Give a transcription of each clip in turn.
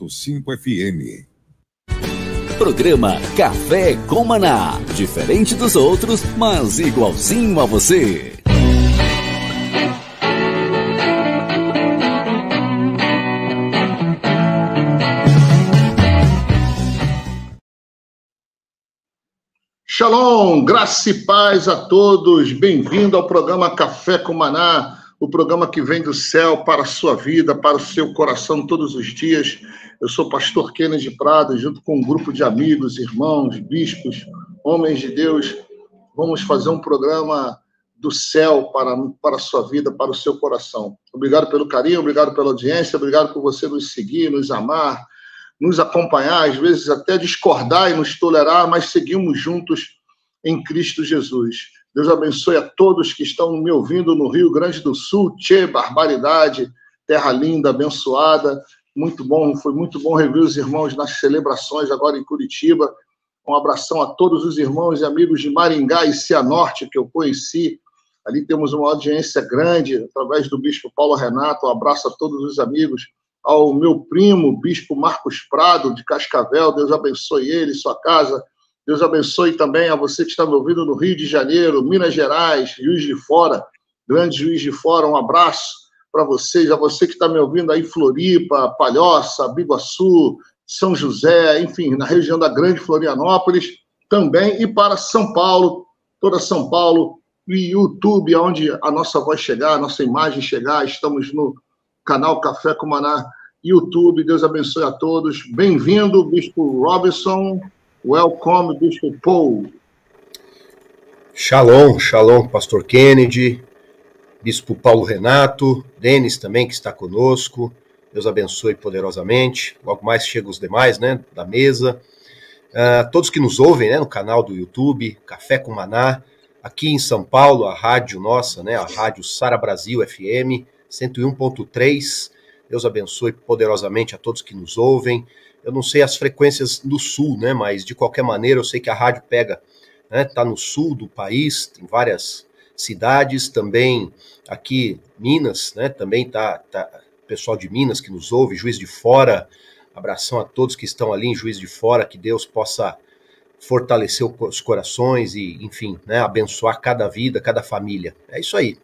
5 FM. Programa Café com Maná. Diferente dos outros, mas igualzinho a você. Shalom, graça e paz a todos. Bem-vindo ao programa Café com Maná, o programa que vem do céu para a sua vida, para o seu coração todos os dias. Eu sou o pastor Kennedy Prado, junto com um grupo de amigos, irmãos, bispos, homens de Deus. Vamos fazer um programa do céu para a sua vida, para o seu coração. Obrigado pelo carinho, obrigado pela audiência, obrigado por você nos seguir, nos amar, nos acompanhar, às vezes até discordar e nos tolerar, mas seguimos juntos em Cristo Jesus. Deus abençoe a todos que estão me ouvindo no Rio Grande do Sul. Tchê, barbaridade, terra linda, abençoada. Muito bom, foi muito bom rever os irmãos nas celebrações agora em Curitiba. Um abração a todos os irmãos e amigos de Maringá e Cianorte que eu conheci. Ali temos uma audiência grande, através do Bispo Paulo Renato. Um abraço a todos os amigos. Ao meu primo, Bispo Marcos Prado, de Cascavel. Deus abençoe ele, sua casa. Deus abençoe também a você que está me ouvindo no Rio de Janeiro, Minas Gerais, Juiz de Fora, grande Juiz de Fora. Um abraço para vocês, a você que está me ouvindo aí, Floripa, Palhoça, Biguaçu, São José, enfim, na região da Grande Florianópolis também, e para São Paulo, toda São Paulo, e YouTube, onde a nossa voz chegar, a nossa imagem chegar. Estamos no canal Café com Maná, YouTube. Deus abençoe a todos. Bem-vindo, Bispo Robinson. Welcome, Bispo Paul. Shalom, shalom, Pastor Kennedy, Bispo Paulo Renato, Denis também que está conosco. Deus abençoe poderosamente. Logo mais chegam os demais, né, da mesa. Todos que nos ouvem, né, no canal do YouTube, Café com Maná. Aqui em São Paulo, a rádio nossa, né, a rádio Sara Brasil FM 101.3. Deus abençoe poderosamente a todos que nos ouvem. Eu não sei as frequências do sul, né, mas de qualquer maneira eu sei que a rádio pega, né, tá no sul do país, tem várias cidades, também aqui Minas, né, também tá pessoal de Minas que nos ouve, Juiz de Fora. Abração a todos que estão ali em Juiz de Fora, que Deus possa fortalecer os corações e, enfim, né, abençoar cada vida, cada família. É isso aí.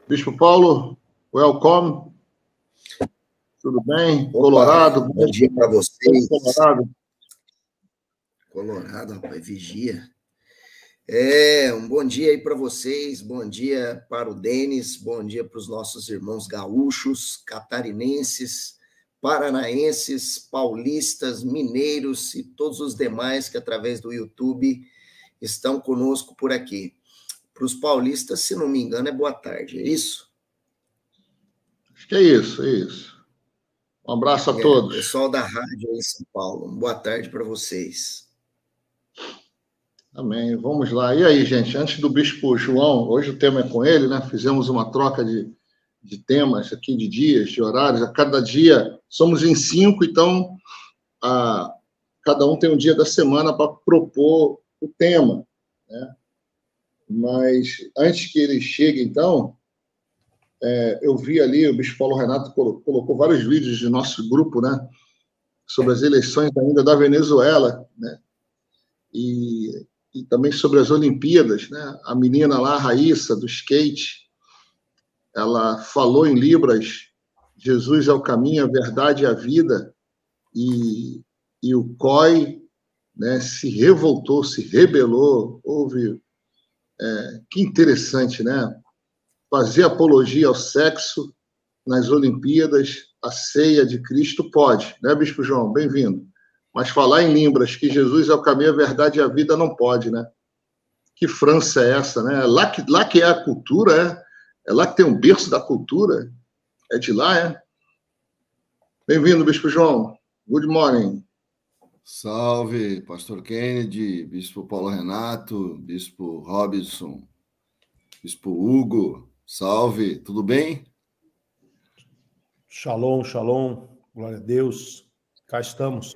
Bispo Paulo, welcome. Tudo bem? Opa, Colorado? Bom dia para vocês. Colorado, rapaz, vigia. Um bom dia aí para vocês, bom dia para o Denis, bom dia para os nossos irmãos gaúchos, catarinenses, paranaenses, paulistas, mineiros e todos os demais que através do YouTube estão conosco por aqui. Para os paulistas, se não me engano, é boa tarde, é isso? Acho que é isso. Um abraço a todos. Pessoal da rádio aí em São Paulo, boa tarde para vocês. Amém, vamos lá. E aí, gente, antes do Bispo João, hoje o tema é com ele, né? Fizemos uma troca de temas aqui, de dias, de horários. A cada dia, somos em 5, então cada um tem um dia da semana para propor o tema, né? Mas antes que ele chegue, então, eu vi ali, o Bispo Paulo Renato colocou vários vídeos de nosso grupo, né, sobre as eleições ainda da Venezuela, né, e também sobre as Olimpíadas, né. A menina lá, a Raíssa, do skate, ela falou em Libras: Jesus é o caminho, a verdade e a vida, e o COI, né, se revoltou, se rebelou. Houve... que interessante, né? Fazer apologia ao sexo nas Olimpíadas, a ceia de Cristo pode, né, Bispo João? Bem-vindo. Mas falar em Libras, que Jesus é o caminho, a verdade e a vida, não pode, né? Que França é essa, né? Lá que é a cultura, é lá que tem um berço da cultura, é de lá, é? Bem-vindo, Bispo João. Good morning. Salve, Pastor Kennedy, Bispo Paulo Renato, Bispo Robinson, Bispo Hugo, salve, tudo bem? Shalom, shalom, glória a Deus, cá estamos.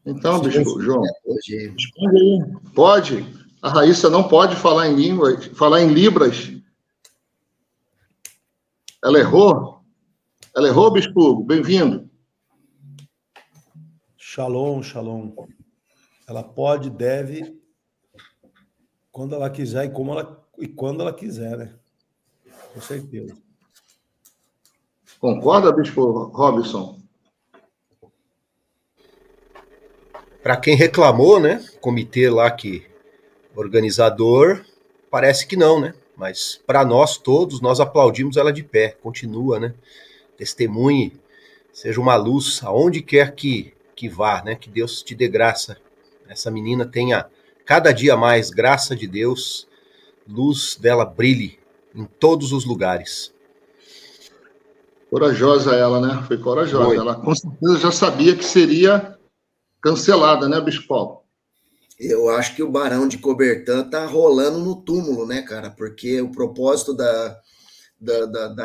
Então, Bispo João, responde aí. Pode? A Raíssa não pode falar em línguas, falar em Libras. Ela errou? Ela errou, Bispo Hugo? Bem-vindo. Shalom, shalom. Ela pode, deve, quando ela quiser e quando ela quiser, né? Com certeza. Concorda, Bispo Robson? Para quem reclamou, né? Comitê lá organizador, parece que não, né? Mas para nós todos, nós aplaudimos ela de pé. Continua, né? Testemunhe, seja uma luz aonde quer que vá, né? Que Deus te dê graça. Essa menina tenha cada dia mais graça de Deus, luz dela brilhe em todos os lugares. Corajosa ela, né? Foi corajosa. Foi. Ela com certeza já sabia que seria cancelada, né, Bispo Paulo? Eu acho que o Barão de Coubertin tá rolando no túmulo, né, cara? Porque o propósito da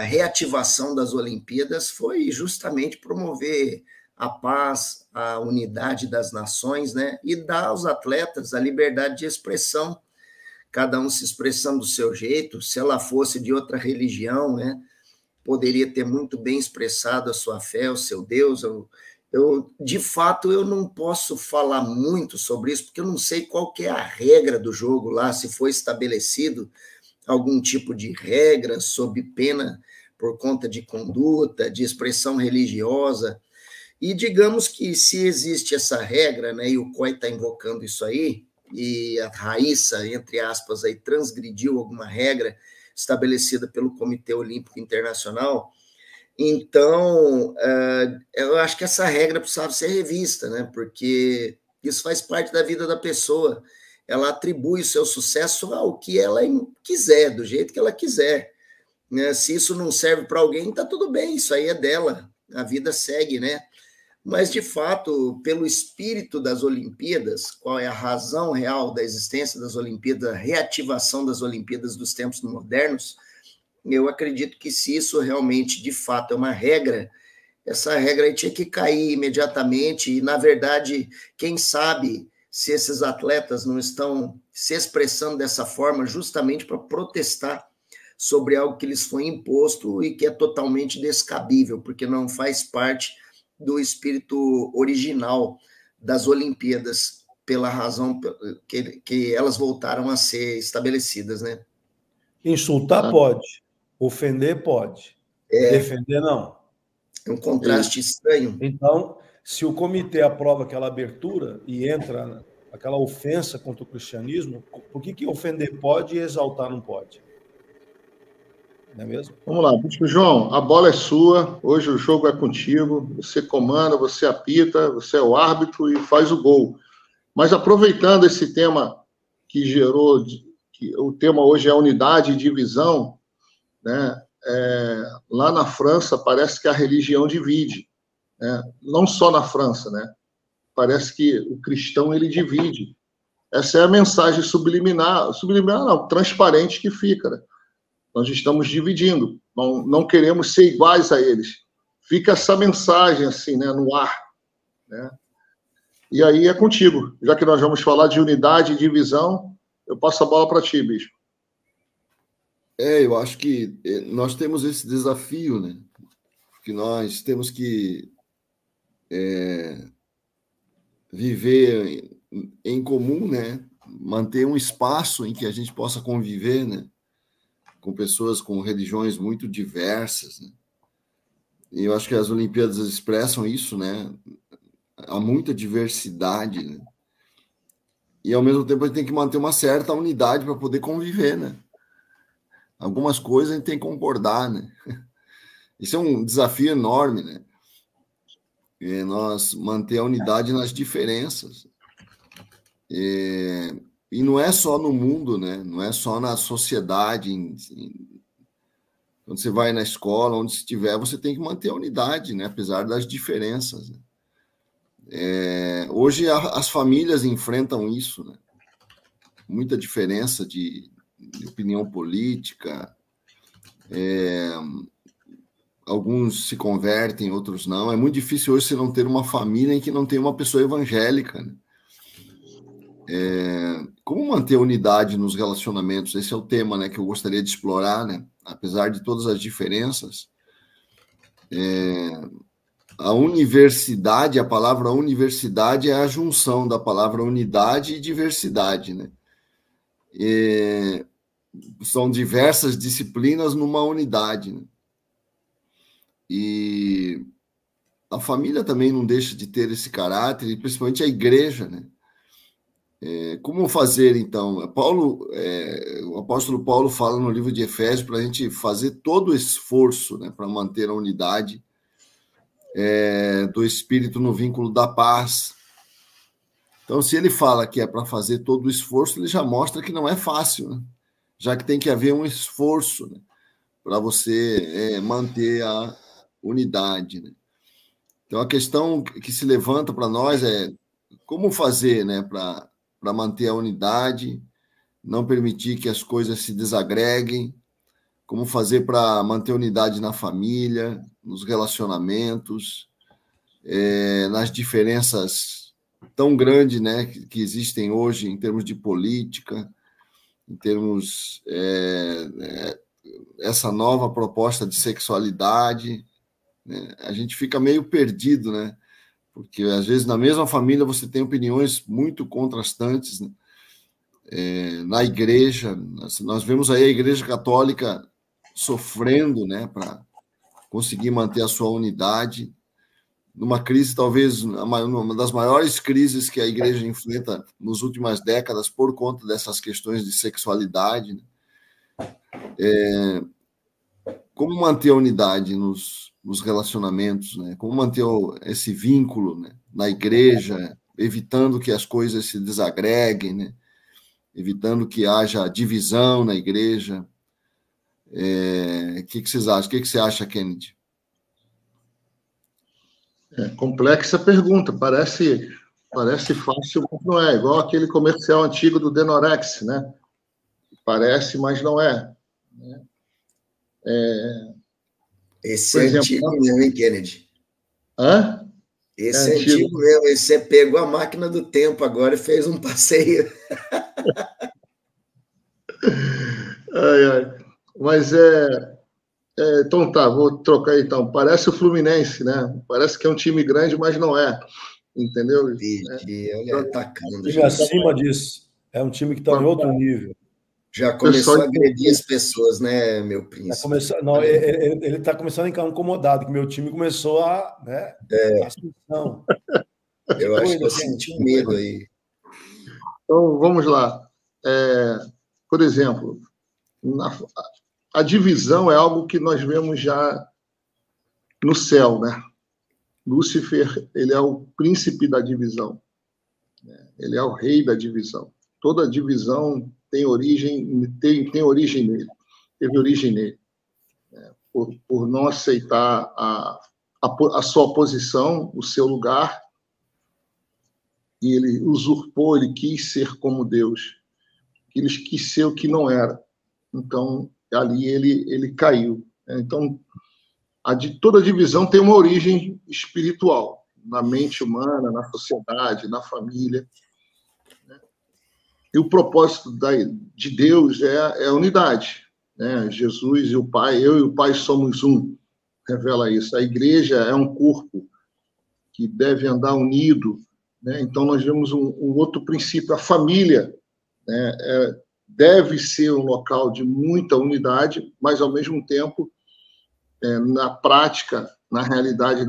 reativação das Olimpíadas foi justamente promover a paz, a unidade das nações, né? E dar aos atletas a liberdade de expressão, cada um se expressando do seu jeito. Se ela fosse de outra religião, né? Poderia ter muito bem expressado a sua fé, o seu Deus. De fato, eu não posso falar muito sobre isso, porque eu não sei qual que é a regra do jogo lá, se foi estabelecido algum tipo de regra sob pena por conta de conduta, de expressão religiosa. E digamos que se existe essa regra, né, e o COI está invocando isso aí, e a Raíssa, entre aspas, aí, transgrediu alguma regra estabelecida pelo Comitê Olímpico Internacional, então eu acho que essa regra precisava ser revista, né? Porque isso faz parte da vida da pessoa. Ela atribui o seu sucesso ao que ela quiser, do jeito que ela quiser, né? Se isso não serve para alguém, tá tudo bem, isso aí é dela, a vida segue, né? Mas, de fato, pelo espírito das Olimpíadas, qual é a razão real da existência das Olimpíadas, a reativação das Olimpíadas dos tempos modernos, eu acredito que se isso realmente, de fato, é uma regra, essa regra aí tinha que cair imediatamente e, na verdade, quem sabe se esses atletas não estão se expressando dessa forma justamente para protestar sobre algo que lhes foi imposto e que é totalmente descabível, porque não faz parte do espírito original das Olimpíadas, pela razão que elas voltaram a ser estabelecidas, né? Insultar pode, ofender pode, defender não. É um contraste estranho. Então, se o comitê aprova aquela abertura e entra aquela ofensa contra o cristianismo, por que ofender pode e exaltar não pode? Não é mesmo? Vamos lá, Bispo João, a bola é sua, hoje o jogo é contigo, você comanda, você apita, você é o árbitro e faz o gol. Mas aproveitando esse tema que gerou, que o tema hoje é unidade e divisão, né? Lá na França parece que a religião divide, né? Não só na França, né? Parece que o cristão ele divide. Essa é a mensagem subliminar não, transparente que fica, né? Nós estamos dividindo, não queremos ser iguais a eles. Fica essa mensagem assim, né, no ar, né? E aí é contigo. Já que nós vamos falar de unidade e divisão, eu passo a bola para ti, Bispo. Eu acho que nós temos esse desafio, né? Que nós temos que viver em comum, né? Manter um espaço em que a gente possa conviver, né? Com pessoas com religiões muito diversas, né? E eu acho que as Olimpíadas expressam isso, né? Há muita diversidade, né? E ao mesmo tempo a gente tem que manter uma certa unidade para poder conviver, né? Algumas coisas a gente tem que concordar, né? Isso é um desafio enorme, né? E nós manter a unidade nas diferenças. E não é só no mundo, né? Não é só na sociedade. Quando você vai na escola, onde estiver, você tem que manter a unidade, né? Apesar das diferenças, né? Hoje as famílias enfrentam isso, né? Muita diferença de opinião política. Alguns se convertem, outros não. É muito difícil hoje você não ter uma família em que não tem uma pessoa evangélica, né? Como manter unidade nos relacionamentos? Esse é o tema, né, que eu gostaria de explorar, né? Apesar de todas as diferenças. A universidade, a palavra universidade é a junção da palavra unidade e diversidade, né? São diversas disciplinas numa unidade, né? E a família também não deixa de ter esse caráter, e principalmente a igreja, né? Como fazer, então? O apóstolo Paulo fala no livro de Efésios para a gente fazer todo o esforço, né, para manter a unidade do Espírito no vínculo da paz. Então, se ele fala que é para fazer todo o esforço, ele já mostra que não é fácil, né? Já que tem que haver um esforço, né, para você manter a unidade, né? Então, a questão que se levanta para nós é como fazer, né, para manter a unidade, não permitir que as coisas se desagreguem, como fazer para manter a unidade na família, nos relacionamentos, nas diferenças tão grandes, né, que existem hoje em termos de política, em termos essa nova proposta de sexualidade, né? A gente fica meio perdido, né? Porque às vezes na mesma família você tem opiniões muito contrastantes, né? Na igreja, nós vemos aí a Igreja Católica sofrendo, né, para conseguir manter a sua unidade, numa crise, talvez uma das maiores crises que a igreja enfrenta nas últimas décadas por conta dessas questões de sexualidade, né? Como manter a unidade nos relacionamentos, né? Como manter esse vínculo, né, na igreja, evitando que as coisas se desagreguem, né? Evitando que haja divisão na igreja. O que vocês acham? O que você acha, Kennedy? Complexa pergunta. Parece fácil, mas não é. Igual aquele comercial antigo do Denorex, né? Parece, mas não é. Esse é antigo mesmo, hein, Kennedy? Hã? Esse é antigo mesmo. Você pegou a máquina do tempo agora e fez um passeio. Ai. Mas então tá, vou trocar então. Parece o Fluminense, né? Parece que é um time grande, mas não é. Entendeu? Olha, atacando. Time acima disso. É um time que está em outro nível. Já começou a agredir as pessoas, né, meu príncipe? Ele está começando a ficar incomodado, que meu time começou a... Né, ascensão. Eu acho que eu senti um medo aí. Então, vamos lá. Por exemplo, a divisão é algo que nós vemos já no céu, né? Lúcifer, ele é o príncipe da divisão. Ele é o rei da divisão. Toda divisão tem origem nele. Teve origem nele. Por não aceitar a sua posição, o seu lugar, e ele usurpou, ele quis ser como Deus. Ele quis ser o que não era. Então, ali ele caiu. Então, toda divisão tem uma origem espiritual, na mente humana, na sociedade, na família. E o propósito de Deus é a unidade, né? Jesus e o Pai, eu e o Pai somos um, revela isso. A igreja é um corpo que deve andar unido, né? Então, nós vemos um outro princípio, a família, né? Deve ser um local de muita unidade, mas, ao mesmo tempo, na prática, na realidade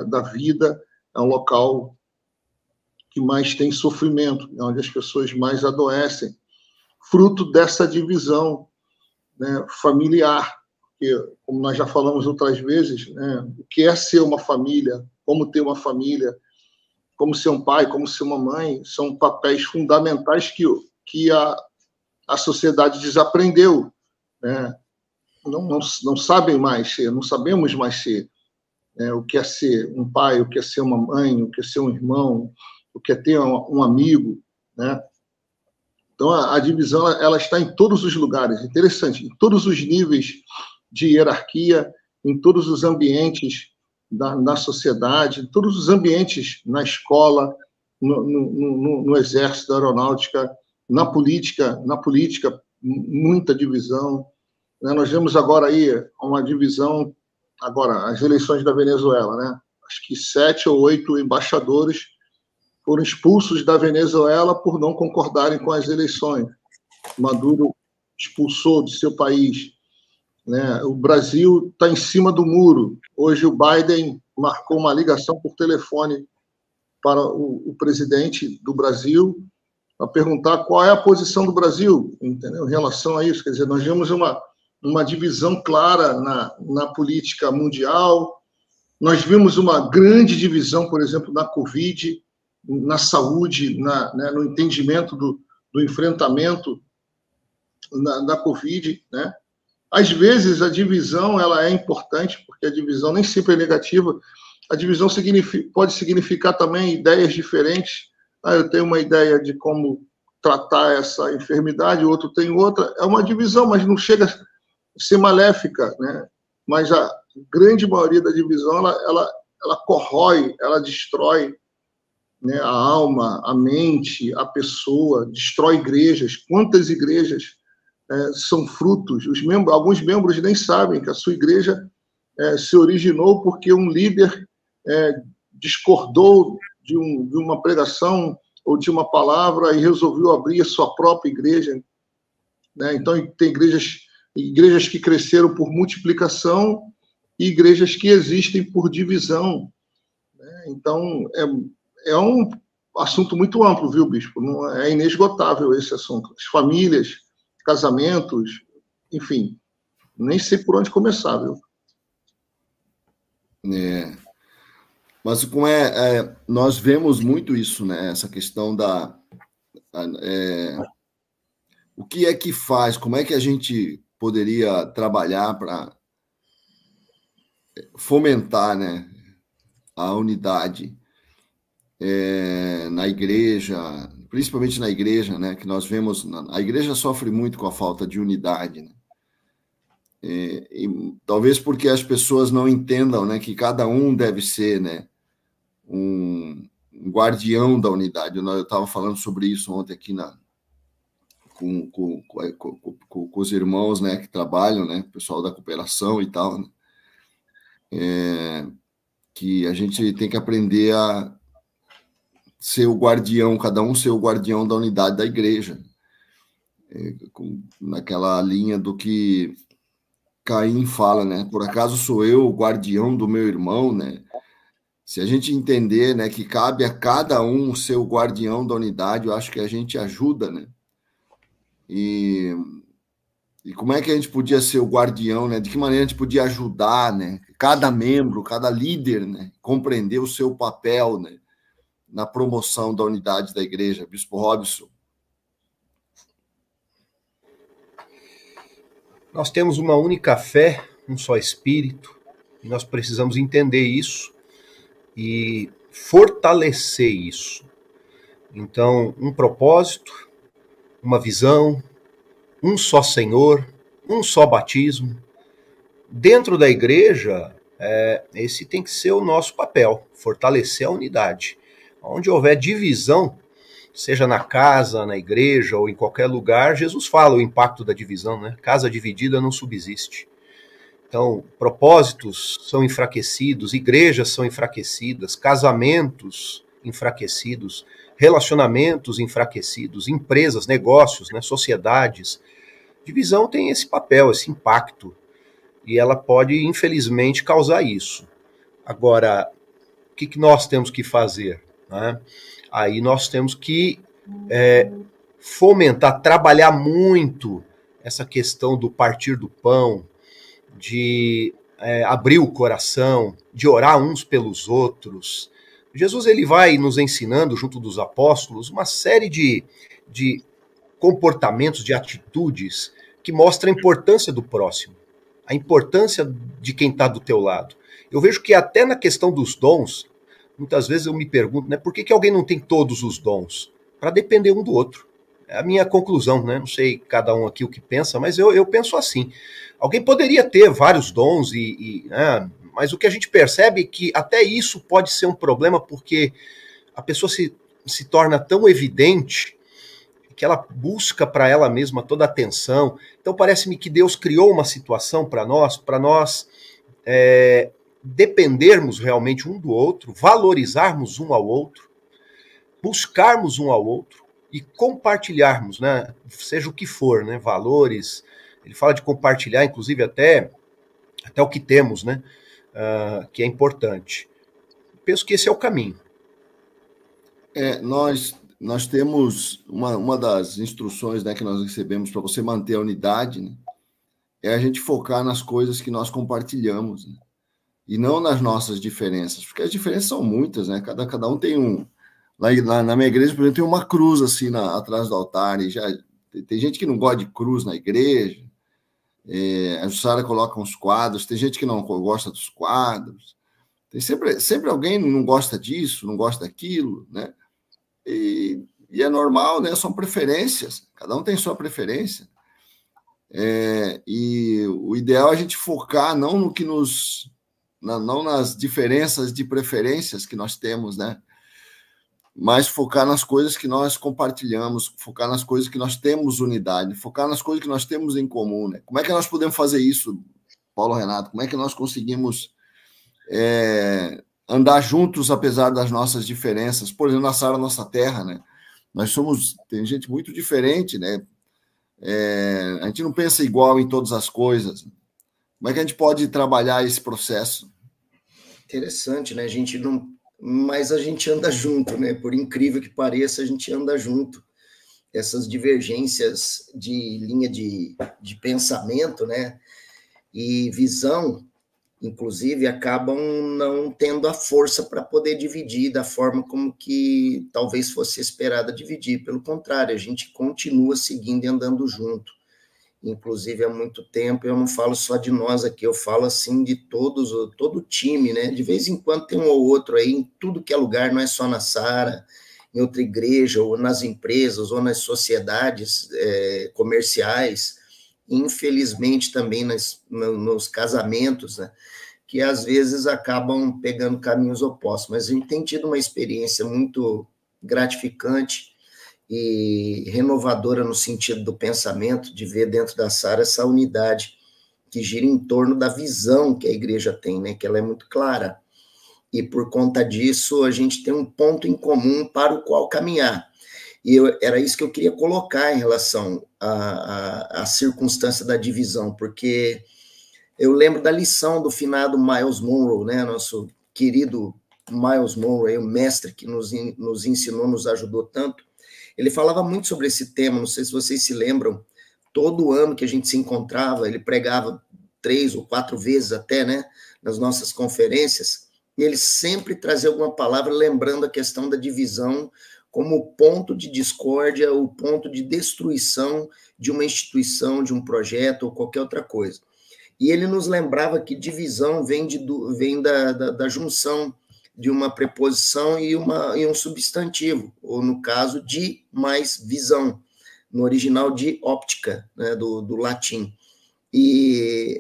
da vida, é um local que mais tem sofrimento, onde as pessoas mais adoecem, fruto dessa divisão, né, familiar. Porque, como nós já falamos outras vezes, né, o que é ser uma família, como ter uma família, como ser um pai, como ser uma mãe, são papéis fundamentais que a sociedade desaprendeu, né? Não sabem mais ser, não sabemos mais ser, né? O que é ser um pai, o que é ser uma mãe, o que é ser um irmão, o que é ter um amigo, né? Então, a divisão ela está em todos os lugares, interessante, em todos os níveis de hierarquia, em todos os ambientes na sociedade, em todos os ambientes na escola, no Exército, na Aeronáutica, na política, muita divisão. Né? Nós vemos agora aí uma divisão, agora, as eleições da Venezuela, né? Acho que 7 ou 8 embaixadores foram expulsos da Venezuela por não concordarem com as eleições. Maduro expulsou de seu país. Né? O Brasil está em cima do muro. Hoje o Biden marcou uma ligação por telefone para o presidente do Brasil para perguntar qual é a posição do Brasil, entendeu? Em relação a isso. Quer dizer, nós vemos uma divisão clara na política mundial. Nós vimos uma grande divisão, por exemplo, na Covid, na saúde, né, no entendimento do enfrentamento da Covid, né? Às vezes, a divisão ela é importante, porque a divisão nem sempre é negativa. A divisão pode significar também ideias diferentes. Eu tenho uma ideia de como tratar essa enfermidade, o outro tem outra. É uma divisão, mas não chega a ser maléfica, né? Mas a grande maioria da divisão, ela corrói, ela destrói, né, a alma, a mente, a pessoa, destrói igrejas. Quantas igrejas são frutos? Alguns membros nem sabem que a sua igreja se originou porque um líder discordou de uma pregação ou de uma palavra e resolveu abrir a sua própria igreja. Né? Então, tem igrejas que cresceram por multiplicação e igrejas que existem por divisão. Né? Então, é um assunto muito amplo, viu, bispo? Não é inesgotável esse assunto. As famílias, casamentos, enfim, nem sei por onde começar, viu? Mas como nós vemos muito isso, né? Essa questão o que é que faz, como é que a gente poderia trabalhar para fomentar, né, a unidade na igreja, principalmente na igreja, né, que nós vemos, a igreja sofre muito com a falta de unidade, né? E talvez porque as pessoas não entendam, né, que cada um deve ser, né, um guardião da unidade. Eu estava falando sobre isso ontem aqui com os irmãos, né, que trabalham, né, o pessoal da cooperação e tal, né, que a gente tem que aprender a ser o guardião, cada um ser o guardião da unidade da igreja, naquela linha do que Caim fala, né? Por acaso sou eu o guardião do meu irmão, né? Se a gente entender, né, que cabe a cada um ser o guardião da unidade, eu acho que a gente ajuda, né? E como é que a gente podia ser o guardião, né? De que maneira a gente podia ajudar, né? Cada membro, cada líder, né? Compreender o seu papel, né? Na promoção da unidade da igreja. Bispo Robson. Nós temos uma única fé, um só Espírito, e nós precisamos entender isso e fortalecer isso. Então, um propósito, uma visão, um só Senhor, um só batismo. Dentro da igreja, esse tem que ser o nosso papel, fortalecer a unidade. Onde houver divisão, seja na casa, na igreja ou em qualquer lugar, Jesus fala o impacto da divisão, né? Casa dividida não subsiste. Então, propósitos são enfraquecidos, igrejas são enfraquecidas, casamentos enfraquecidos, relacionamentos enfraquecidos, empresas, negócios, né, sociedades. Divisão tem esse papel, esse impacto, e ela pode, infelizmente, causar isso. Agora, o que nós temos que fazer? Né? Aí nós temos que fomentar, trabalhar muito essa questão do partir do pão, de abrir o coração, de orar uns pelos outros. Jesus ele vai nos ensinando, junto dos apóstolos, uma série de comportamentos, de atitudes que mostram a importância do próximo, a importância de quem está do teu lado. Eu vejo que até na questão dos dons, muitas vezes eu me pergunto, né, por que alguém não tem todos os dons? Para depender um do outro. É a minha conclusão, né? Não sei cada um aqui o que pensa, mas eu penso assim. Alguém poderia ter vários dons, mas o que a gente percebe é que até isso pode ser um problema, porque a pessoa se se torna tão evidente que ela busca para ela mesma toda a atenção. Então parece-me que Deus criou uma situação para nós dependermos realmente um do outro, valorizarmos um ao outro, buscarmos um ao outro e compartilharmos, né? Seja o que for, né? Valores. Ele fala de compartilhar, inclusive até o que temos, né? Que é importante. Penso que esse é o caminho. Nós temos uma das instruções, né, que nós recebemos para você manter a unidade, né, é a gente focar nas coisas que nós compartilhamos, né, e não nas nossas diferenças, porque as diferenças são muitas, né? Cada um tem um. Lá na minha igreja, por exemplo, tem uma cruz assim atrás do altar, e já tem gente que não gosta de cruz na igreja. A Jussara coloca uns quadros, tem gente que não gosta dos quadros, tem sempre alguém não gosta disso, não gosta daquilo, né? E é normal, né? São preferências, cada um tem sua preferência. E o ideal é a gente focar não no que não nas diferenças de preferências que nós temos, né? Mas focar nas coisas que nós compartilhamos, focar nas coisas que nós temos unidade, focar nas coisas que nós temos em comum, né? Como é que nós podemos fazer isso, Paulo Renato? Como é que nós conseguimos andar juntos apesar das nossas diferenças? Por exemplo, na Sara Nossa Terra, né? Tem gente muito diferente, né? A gente não pensa igual em todas as coisas. Como é que a gente pode trabalhar esse processo? Interessante, né? Mas a gente anda junto, né? Por incrível que pareça, a gente anda junto. Essas divergências de linha de pensamento, né? E visão, inclusive, acabam não tendo a força para poder dividir da forma como que talvez fosse esperada dividir. Pelo contrário, a gente continua seguindo e andando junto. Inclusive, há muito tempo, eu não falo só de nós aqui, eu falo assim de todo o time, né? De vez em quando tem um ou outro aí, em tudo que é lugar, não é só na Sara, em outra igreja, ou nas empresas, ou nas sociedades comerciais, infelizmente também nos casamentos, né? Que às vezes acabam pegando caminhos opostos. Mas a gente tem tido uma experiência muito gratificante e renovadora no sentido do pensamento, de ver dentro da Sara essa unidade que gira em torno da visão que a igreja tem, né? Que ela é muito clara. E por conta disso, a gente tem um ponto em comum para o qual caminhar. E era isso que eu queria colocar em relação à circunstância da divisão, porque eu lembro da lição do finado Myles Munroe, né? Nosso querido Myles Munroe, o mestre que nos ensinou, nos ajudou tanto. Ele falava muito sobre esse tema, não sei se vocês se lembram, todo ano que a gente se encontrava, ele pregava 3 ou 4 vezes até, né, nas nossas conferências, e ele sempre trazia alguma palavra lembrando a questão da divisão como o ponto de discórdia, o ponto de destruição de uma instituição, de um projeto ou qualquer outra coisa. E ele nos lembrava que divisão vem da junção de uma preposição e um substantivo, ou no caso de mais visão, no original de óptica, né, do latim.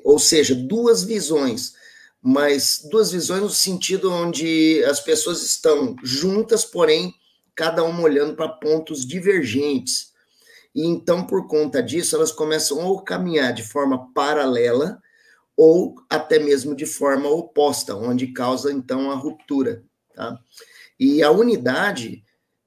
Ou seja, duas visões, mas duas visões no sentido onde as pessoas estão juntas, porém, cada uma olhando para pontos divergentes. E então, por conta disso, elas começam a caminhar de forma paralela, ou até mesmo de forma oposta, onde causa, então, a ruptura. Tá? E a unidade,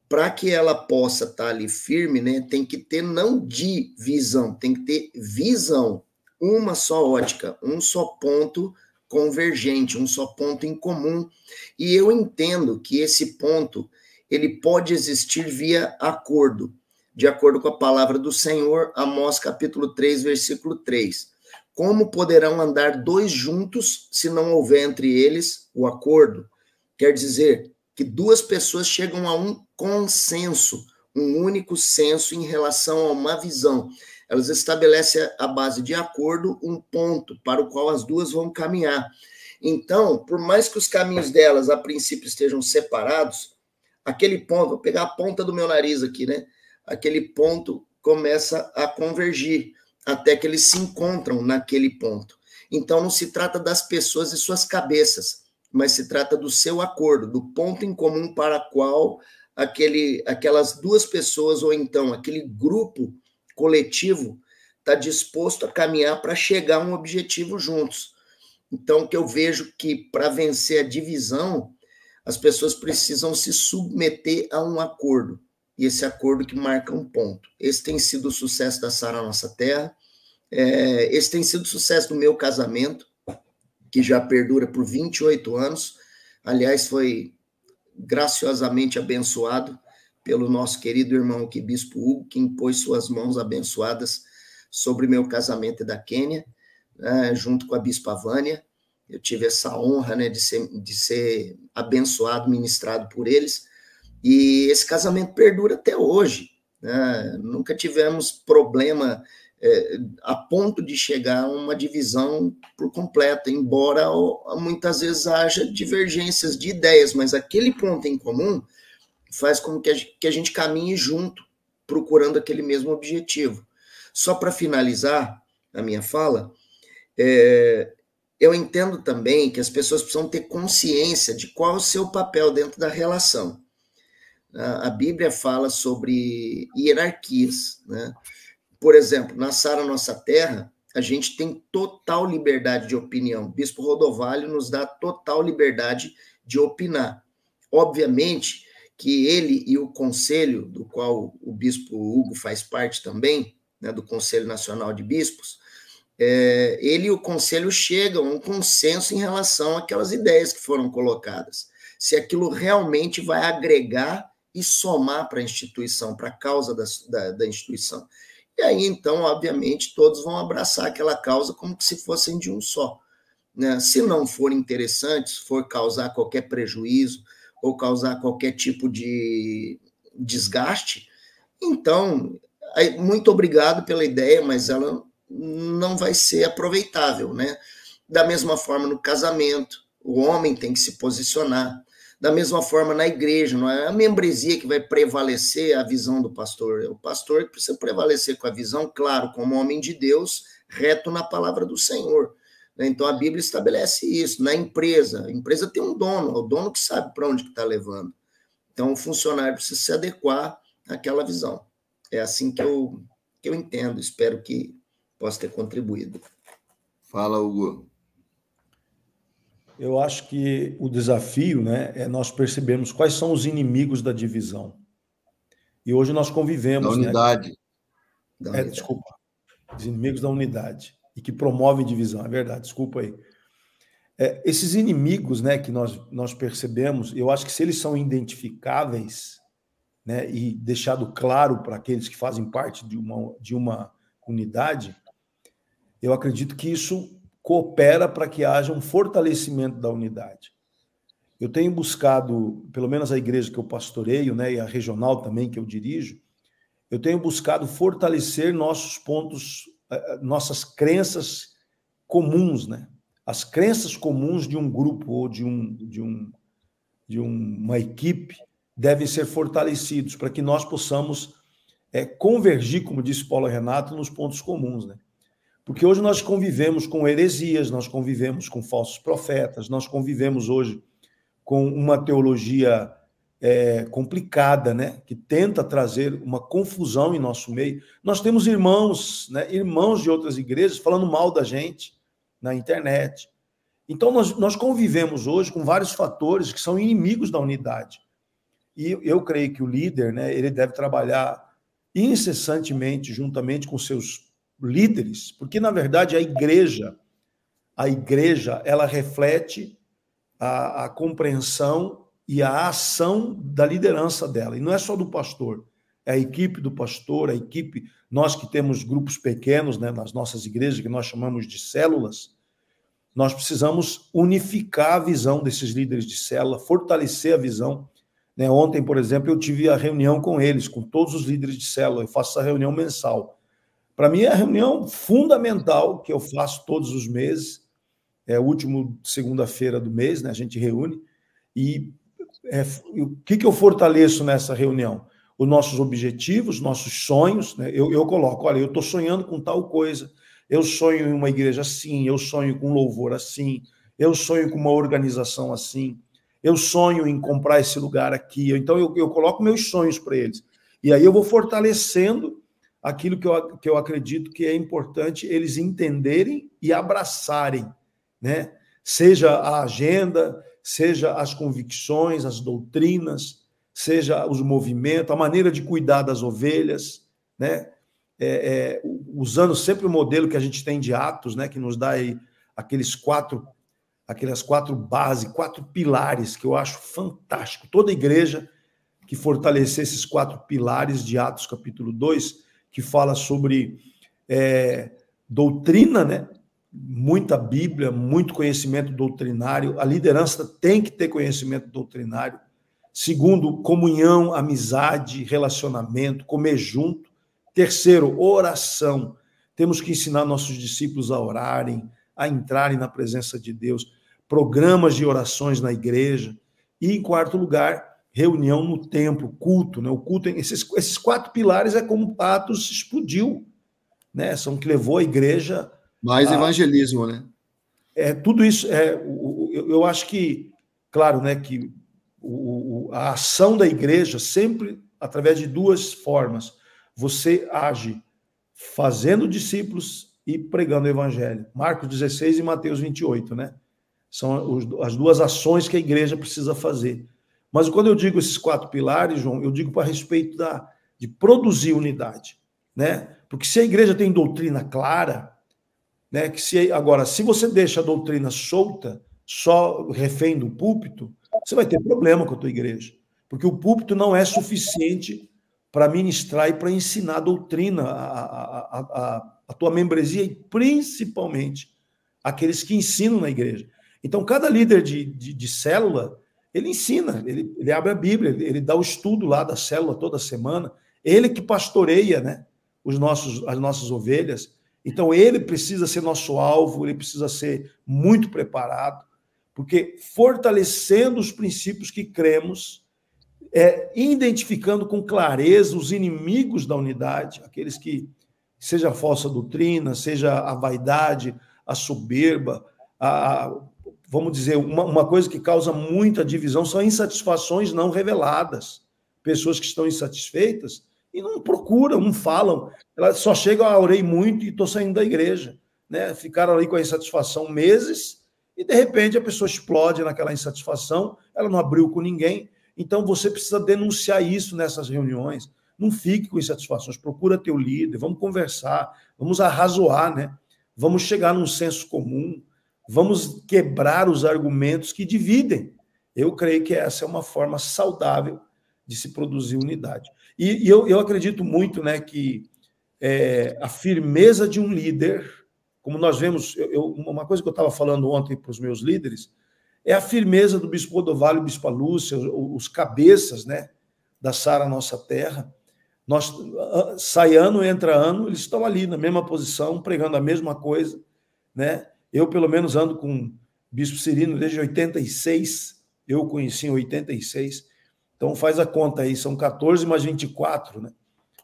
para que ela possa estar ali firme, né, tem que ter não divisão, tem que ter visão, uma só ótica, um só ponto convergente, um só ponto em comum. E eu entendo que esse ponto, ele pode existir via acordo, de acordo com a palavra do Senhor, Amós capítulo 3, versículo 3. Como poderão andar 2 juntos se não houver entre eles o acordo? Quer dizer que 2 pessoas chegam a um consenso, um único senso em relação a uma visão. Elas estabelecem a base de acordo, um ponto para o qual as 2 vão caminhar. Então, por mais que os caminhos delas a princípio estejam separados, aquele ponto, vou pegar a ponta do meu nariz aqui, né? Aquele ponto começa a convergir, até que eles se encontram naquele ponto. Então, não se trata das pessoas e suas cabeças, mas se trata do seu acordo, do ponto em comum para o qual aquelas duas pessoas, ou então aquele grupo coletivo, está disposto a caminhar para chegar a um objetivo juntos. Então, que eu vejo que para vencer a divisão, as pessoas precisam se submeter a um acordo. E esse acordo que marca um ponto. Esse tem sido o sucesso da Sara Nossa Terra. Esse tem sido o sucesso do meu casamento, que já perdura por 28 anos. Aliás, foi graciosamente abençoado pelo nosso querido irmão aqui, Bispo Hugo, que impôs suas mãos abençoadas sobre meu casamento e da Quênia, junto com a Bispa Vânia. Eu tive essa honra, né, de ser abençoado, ministrado por eles, e esse casamento perdura até hoje, né? Nunca tivemos problema a ponto de chegar a uma divisão por completo, embora muitas vezes haja divergências de ideias, mas aquele ponto em comum faz com que a gente caminhe junto, procurando aquele mesmo objetivo. Só para finalizar a minha fala, eu entendo também que as pessoas precisam ter consciência de qual é o seu papel dentro da relação. A Bíblia fala sobre hierarquias, né? Por exemplo, na Sara Nossa Terra, a gente tem total liberdade de opinião. O Bispo Rodovalho nos dá total liberdade de opinar. Obviamente que ele e o conselho, do qual o Bispo Hugo faz parte também, né, do Conselho Nacional de Bispos, ele e o conselho chegam a um consenso em relação àquelas ideias que foram colocadas. Se aquilo realmente vai agregar e somar para a instituição, para a causa da instituição. E aí, então, obviamente, todos vão abraçar aquela causa como se fossem de um só. Né? Se não for interessante, se for causar qualquer prejuízo ou causar qualquer tipo de desgaste, então, muito obrigado pela ideia, mas ela não vai ser aproveitável, né? Da mesma forma no casamento, o homem tem que se posicionar. Da mesma forma na igreja, não é a membresia que vai prevalecer a visão do pastor, é o pastor que precisa prevalecer com a visão, claro, como homem de Deus, reto na palavra do Senhor. Então a Bíblia estabelece isso. Na empresa, a empresa tem um dono, é o dono que sabe para onde está levando. Então o funcionário precisa se adequar àquela visão. É assim que eu entendo, espero que possa ter contribuído. Fala, Hugo. Eu acho que o desafio, né, é nós percebermos quais são os inimigos da divisão. E hoje nós convivemos... Da unidade. Né? Desculpa. Os inimigos da unidade. E que promovem divisão, é verdade, desculpa aí. Esses inimigos, né, que nós percebemos, eu acho que se eles são identificáveis, né, e deixado claro para aqueles que fazem parte de uma unidade, eu acredito que isso coopera para que haja um fortalecimento da unidade. Eu tenho buscado, pelo menos a igreja que eu pastoreio, né, e a regional também que eu dirijo, eu tenho buscado fortalecer nossos pontos, nossas crenças comuns, né? As crenças comuns de um grupo ou de uma equipe devem ser fortalecidos para que nós possamos convergir, como disse Paulo Renato, nos pontos comuns, né? Porque hoje nós convivemos com heresias, nós convivemos com falsos profetas, nós convivemos hoje com uma teologia complicada, né, que tenta trazer uma confusão em nosso meio. Nós temos irmãos, né, irmãos de outras igrejas falando mal da gente na internet. Então, nós convivemos hoje com vários fatores que são inimigos da unidade. E eu creio que o líder, né, ele deve trabalhar incessantemente, juntamente com seus líderes, porque, na verdade, a igreja, ela reflete a compreensão e a ação da liderança dela. E não é só do pastor, é a equipe do pastor, a equipe, nós que temos grupos pequenos, né, nas nossas igrejas, que nós chamamos de células, nós precisamos unificar a visão desses líderes de célula, fortalecer a visão. Né? Ontem, por exemplo, eu tive a reunião com eles, com todos os líderes de célula, eu faço essa reunião mensal. Para mim, é a reunião fundamental que eu faço todos os meses, é a última segunda-feira do mês, né? A gente reúne, e o que eu fortaleço nessa reunião? Os nossos objetivos, nossos sonhos, né? Eu coloco, olha, eu estou sonhando com tal coisa, eu sonho em uma igreja assim, eu sonho com louvor assim, eu sonho com uma organização assim, eu sonho em comprar esse lugar aqui. Então, eu coloco meus sonhos para eles. E aí eu vou fortalecendo aquilo que eu acredito que é importante eles entenderem e abraçarem, né? Seja a agenda, seja as convicções, as doutrinas, seja os movimentos, a maneira de cuidar das ovelhas, né? Usando sempre o modelo que a gente tem de Atos, né? Que nos dá aí aquelas quatro bases, 4 pilares que eu acho fantástico. Toda igreja que fortalecer esses 4 pilares de Atos capítulo 2, que fala sobre doutrina, né? Muita Bíblia, muito conhecimento doutrinário. A liderança tem que ter conhecimento doutrinário. Segundo, comunhão, amizade, relacionamento, comer junto. Terceiro, oração. Temos que ensinar nossos discípulos a orarem, a entrarem na presença de Deus. Programas de orações na igreja. E, em quarto lugar, reunião no templo, culto. Né? O culto, esses 4 pilares é como Atos explodiu, né? São que levou a igreja... Mais evangelismo, né? Tudo isso, eu acho que, claro, né, que a ação da igreja sempre através de 2 formas. Você age fazendo discípulos e pregando o evangelho. Marcos 16 e Mateus 28, né? São as 2 ações que a igreja precisa fazer. Mas quando eu digo esses 4 pilares, João, eu digo para respeito de produzir unidade, né? Porque se a igreja tem doutrina clara, né, agora, se você deixa a doutrina solta, só refém do púlpito, você vai ter problema com a tua igreja. Porque o púlpito não é suficiente para ministrar e para ensinar a doutrina, a tua membresia e principalmente aqueles que ensinam na igreja. Então, cada líder de célula, ele ensina, ele abre a Bíblia, ele dá o estudo lá da célula toda semana, ele que pastoreia, né, as nossas ovelhas. Então, ele precisa ser nosso alvo, ele precisa ser muito preparado, porque fortalecendo os princípios que cremos, identificando com clareza os inimigos da unidade, aqueles que, seja a falsa doutrina, seja a vaidade, a soberba, vamos dizer, uma coisa que causa muita divisão são insatisfações não reveladas. Pessoas que estão insatisfeitas e não procuram, não falam. Elas só chegam, orei muito e estou saindo da igreja. Né? Ficaram ali com a insatisfação meses e, de repente, a pessoa explode naquela insatisfação, ela não abriu com ninguém. Então, você precisa denunciar isso nessas reuniões. Não fique com insatisfações, procura teu líder, vamos conversar, vamos arrazoar, né? Vamos chegar num senso comum, vamos quebrar os argumentos que dividem. Eu creio que essa é uma forma saudável de se produzir unidade. E eu acredito muito, né, que a firmeza de um líder, como nós vemos, uma coisa que eu estava falando ontem para os meus líderes, é a firmeza do Bispo Rodovalho e Bispa Lúcia, os cabeças, né, da Sara Nossa Terra. Sai ano, entra ano, eles estão ali na mesma posição, pregando a mesma coisa, né? Eu, pelo menos, ando com o Bispo Cirino desde 86, eu o conheci em 86, então faz a conta aí, são 14 mais 24, né?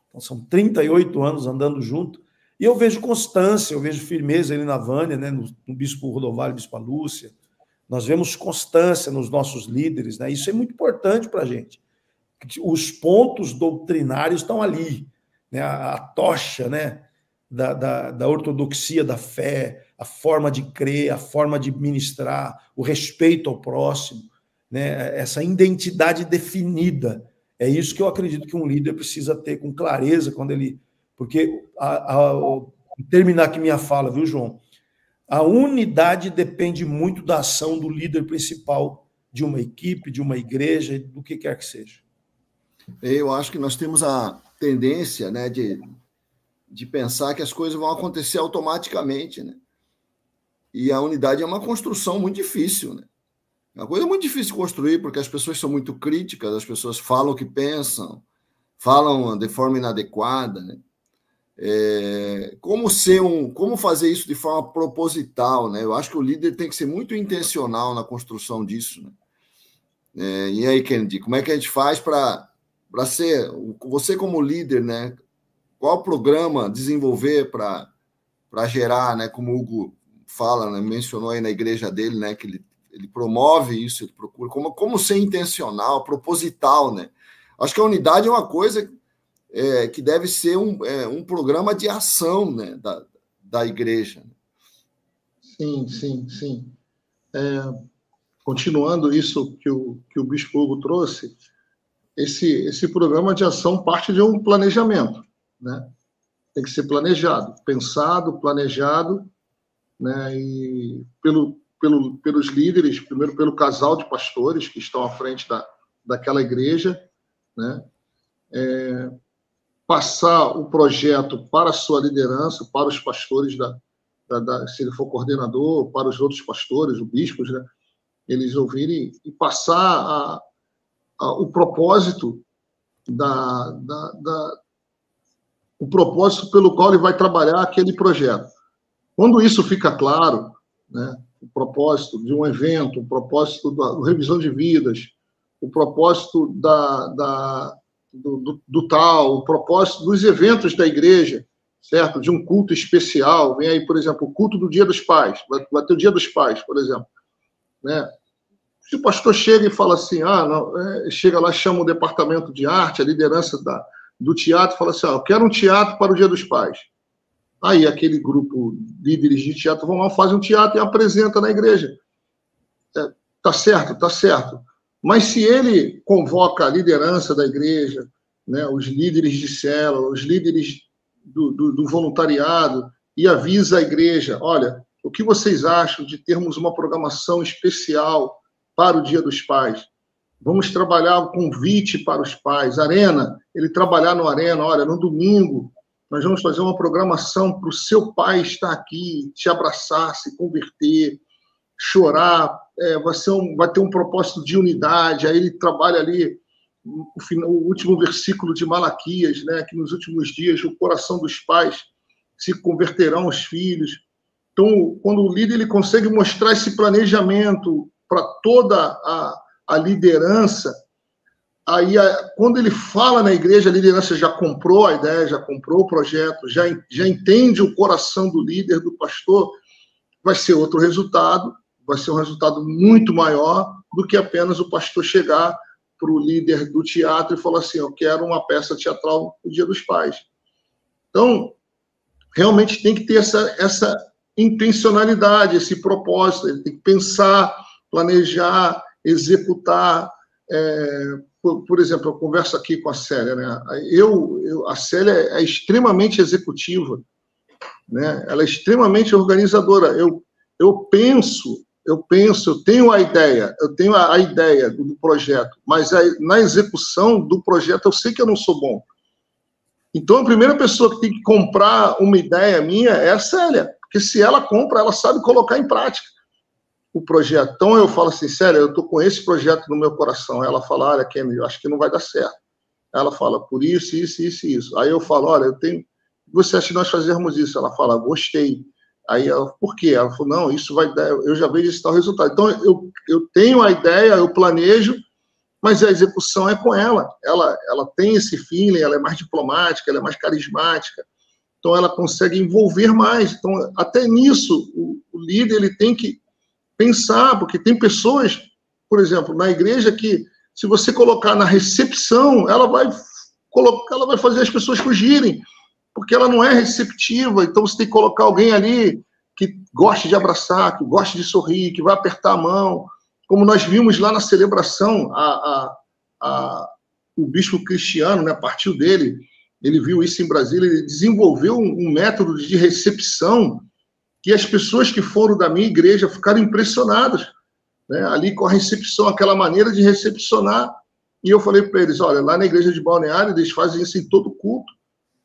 Então são 38 anos andando junto, e eu vejo constância, eu vejo firmeza ali na Vânia, né? No Bispo Rodovalho, Bispa Lúcia, nós vemos constância nos nossos líderes, né? Isso é muito importante para a gente. Os pontos doutrinários estão ali, né? A tocha, né? Da ortodoxia da fé, a forma de crer, a forma de ministrar, o respeito ao próximo, né? Essa identidade definida. É isso que eu acredito que um líder precisa ter com clareza quando ele... Porque, terminar aqui minha fala, viu, João? A unidade depende muito da ação do líder principal de uma equipe, de uma igreja, do que quer que seja. Eu acho que nós temos a tendência, né, de pensar que as coisas vão acontecer automaticamente, né? E a unidade é uma construção muito difícil, né? É uma coisa muito difícil de construir, porque as pessoas são muito críticas, as pessoas falam o que pensam, falam de forma inadequada, né? Como fazer isso de forma proposital, né? Eu acho que o líder tem que ser muito intencional na construção disso, né? E aí, Kennedy, como é que a gente faz para ser, você como líder, né? Qual programa desenvolver para gerar, né? Como o Hugo fala, né, mencionou aí na igreja dele, né? Que ele ele promove isso, ele procura como ser intencional, proposital, né? Acho que a unidade é uma coisa que deve ser um programa de ação, né, da igreja. Sim. Continuando isso que o Bispo Hugo trouxe, esse programa de ação parte de um planejamento, né? Tem que ser planejado, pensado, planejado, né? E pelos líderes, primeiro pelo casal de pastores que estão à frente daquela igreja, né? Passar o projeto para a sua liderança, para os pastores, se ele for coordenador, para os outros pastores, os bispos, né? Eles ouvirem e passar o propósito o propósito pelo qual ele vai trabalhar aquele projeto. Quando isso fica claro, né, o propósito de um evento, o propósito da revisão de vidas, o propósito do tal, o propósito dos eventos da igreja, certo? De um culto especial, vem aí, por exemplo, o culto do Dia dos Pais, vai ter o Dia dos Pais, por exemplo, né? Se o pastor chega e fala assim, chega lá, chama o departamento de arte, a liderança do teatro, fala assim, eu quero um teatro para o Dia dos Pais. Aí aquele grupo, líderes de teatro, vão lá, fazem um teatro e apresenta na igreja. Tá certo. Mas se ele convoca a liderança da igreja, né, os líderes de célula, os líderes do voluntariado, e avisa a igreja, olha, o que vocês acham de termos uma programação especial para o Dia dos Pais? Vamos trabalhar o convite para os pais. Arena, ele trabalhar no Arena, olha, no domingo, nós vamos fazer uma programação para o seu pai estar aqui, te abraçar, se converter, chorar, vai ter um propósito de unidade. Aí ele trabalha ali o último versículo de Malaquias, né, que nos últimos dias o coração dos pais se converterão aos filhos. Então, quando o líder ele consegue mostrar esse planejamento para toda a liderança, aí quando ele fala na igreja, a liderança já comprou a ideia, já comprou o projeto, já entende o coração do líder, do pastor, vai ser outro resultado, vai ser um resultado muito maior do que apenas o pastor chegar para o líder do teatro e falar assim, eu quero uma peça teatral no Dia dos Pais. Então, realmente tem que ter essa intencionalidade, esse propósito, ele tem que pensar, planejar, executar. Por exemplo, eu converso aqui com a Célia, né? A Célia é extremamente executiva, né? Ela é extremamente organizadora. Eu penso, eu tenho a ideia do projeto, mas na execução do projeto eu sei que eu não sou bom. Então, a primeira pessoa que tem que comprar uma ideia minha é a Célia, porque se ela compra, ela sabe colocar em prática o projeto. Então, eu falo assim, Célia, eu estou com esse projeto no meu coração. Ela fala, olha, Kenny, eu acho que não vai dar certo. Ela fala, por isso. Aí eu falo, olha, você acha que nós fazermos isso? Ela fala, gostei. Aí ela, por quê? Ela falou, não, isso vai dar, eu já vejo esse tal resultado. Então, eu tenho a ideia, eu planejo, mas a execução é com ela. Ela tem esse feeling, ela é mais diplomática, ela é mais carismática, então ela consegue envolver mais. Então, até nisso, o líder ele tem que pensar, porque tem pessoas, por exemplo, na igreja que, se você colocar na recepção, ela vai fazer as pessoas fugirem, porque ela não é receptiva. Então, você tem que colocar alguém ali que goste de abraçar, que goste de sorrir, que vai apertar a mão. Como nós vimos lá na celebração, o bispo Cristiano, né, partiu dele, ele viu isso em Brasília, ele desenvolveu um método de recepção que as pessoas que foram da minha igreja ficaram impressionadas, né, ali com a recepção, aquela maneira de recepcionar. E eu falei para eles, olha, lá na igreja de Balneário, eles fazem isso em todo culto,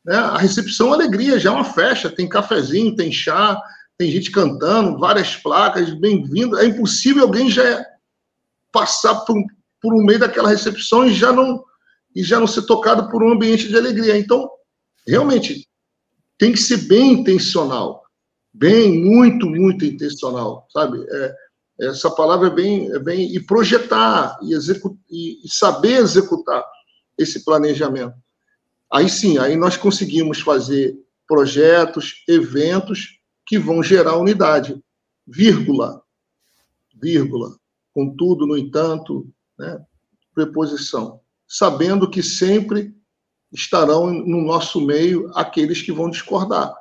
né, a recepção é alegria, já é uma festa, tem cafezinho, tem chá, tem gente cantando, várias placas, bem-vindo. É impossível alguém já passar por um meio daquela recepção e já não ser tocado por um ambiente de alegria. Então, realmente, tem que ser bem intencional, muito intencional, sabe? Essa palavra é bem e projetar, e saber executar esse planejamento. Aí sim, aí nós conseguimos fazer projetos, eventos que vão gerar unidade, vírgula. vírgula, contudo, no entanto, né? Preposição. Sabendo que sempre estarão no nosso meio aqueles que vão discordar,